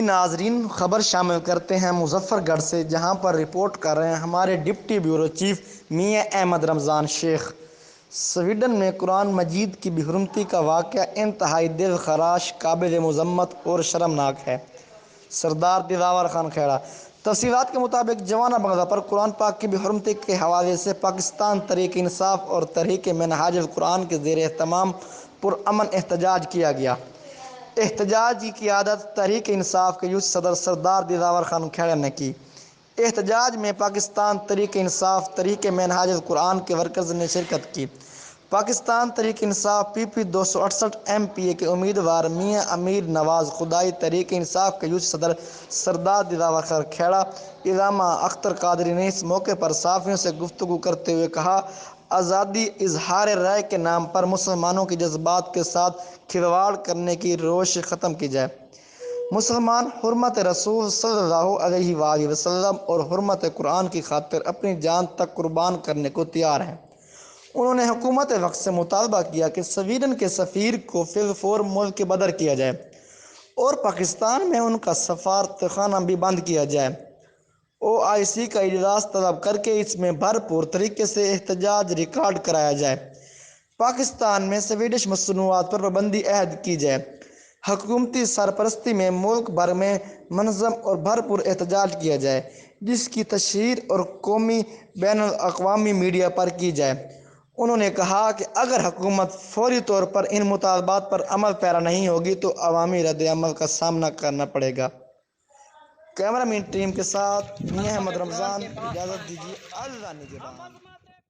ناظرین، خبر شامل کرتے ہیں مظفر گڑھ سے، جہاں پر رپورٹ کر رہے ہیں ہمارے ڈپٹی بیورو چیف میاں احمد رمضان شیخ۔ سویڈن میں قرآن مجید کی بے حرمتی کا واقعہ انتہائی دل خراش، قابل مذمت اور شرمناک ہے۔ سردار دلاور خان کھیڑا۔ تفصیلات کے مطابق جوانہ بنگلہ پر قرآن پاک کی بے حرمتی کے حوالے سے پاکستان تحریک انصاف اور تحریک منہاج القرآن کے زیر اہتمام پرامن احتجاج کیا گیا۔ احتجاج کی قیادت تحریک انصاف کے یوتھ صدر سردار دلاور خان کھیڑا نے کی۔ احتجاج میں پاکستان تحریک انصاف، تحریک منہاج القرآن کے ورکرز نے شرکت کی۔ پاکستان تحریک انصاف پی پی 268 ایم پی اے کے امیدوار میاں امیر نواز خدائی، تحریک انصاف کے یوتھ صدر سردار دلاور خان کھیڑا، علامہ اختر قادری نے اس موقع پر صحافیوں سے گفتگو کرتے ہوئے کہا، آزادی اظہار رائے کے نام پر مسلمانوں کے جذبات کے ساتھ کھلواڑ کرنے کی روش ختم کی جائے۔ مسلمان حرمت رسول صلی اللہ علیہ وآلہ وسلم اور حرمت قرآن کی خاطر اپنی جان تک قربان کرنے کو تیار ہیں۔ انہوں نے حکومت وقت سے مطالبہ کیا کہ سویڈن کے سفیر کو فی الفور ملک بدر کیا جائے اور پاکستان میں ان کا سفارتخانہ بھی بند کیا جائے۔ OIC کا اجلاس طلب کر کے اس میں بھرپور طریقے سے احتجاج ریکارڈ کرایا جائے۔ پاکستان میں سویڈش مصنوعات پر پابندی عائد کی جائے۔ حکومتی سرپرستی میں ملک بھر میں منظم اور بھرپور احتجاج کیا جائے، جس کی تشہیر اور قومی بین الاقوامی میڈیا پر کی جائے۔ انہوں نے کہا کہ اگر حکومت فوری طور پر ان مطالبات پر عمل پیرا نہیں ہوگی تو عوامی رد عمل کا سامنا کرنا پڑے گا۔ کیمرہ مین ٹیم کے ساتھ میاں احمد رمضان، اجازت دیجیے، اللہ نگہبان۔